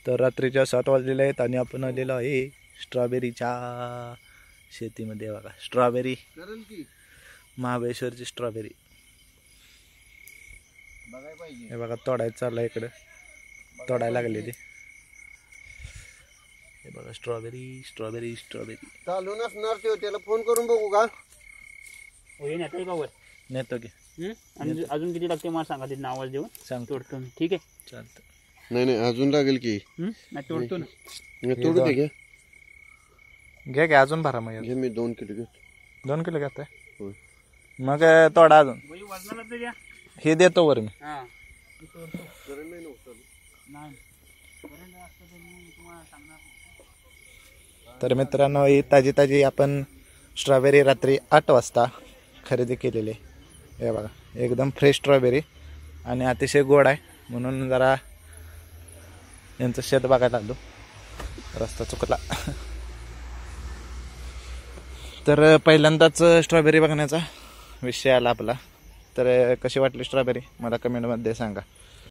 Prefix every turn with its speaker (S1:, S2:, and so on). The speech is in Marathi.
S1: तर रात्रीच्या 7 वाजलेले आहेत आणि आपण आलेलो आहे स्ट्रॉबेरीच्या शेतीमध्ये. बघा स्ट्रॉबेरी, महाबळेश्वरची स्ट्रॉबेरी. हे बघा तोडायचं चाललं इकडं, तोडायला लागले ते. हे बघा स्ट्रॉबेरी स्ट्रॉबेरी स्ट्रॉबेरी
S2: चालू नसणार ते, त्याला फोन करून बघू का?
S1: नेतो की.
S3: आणि अजून किती लागते मला सांगा, तिथं आवाज देऊन
S1: सांग
S3: तोडतो मी. ठीक आहे
S1: चालतं.
S2: नाही अजून लागेल की.
S3: नाही तोडतो ना.
S2: तोडू दे.
S1: घ्या घ्या अजून भरा मग.
S2: घे मी 2 किलो घेतो.
S1: 2 किलो घेताय
S2: होय.
S1: मग तोडा अजून.
S3: वजनाला तर द्या.
S1: हे देतो वर मी.
S3: हा
S1: तर मित्रांनो ही ताजी ताजी आपण स्ट्रॉबेरी रात्री 8 वाजता खरेदी केलेली आहे. हे बघा एकदम फ्रेश स्ट्रॉबेरी आणि अतिशय गोड आहे, म्हणून जरा यांचं शेत बघायला आलो. रस्ता चुकला. तर पहिल्यांदाच स्ट्रॉबेरी बघण्याचा विषय आला आपला. तर कशी वाटली स्ट्रॉबेरी मला कमेंटमध्ये सांगा.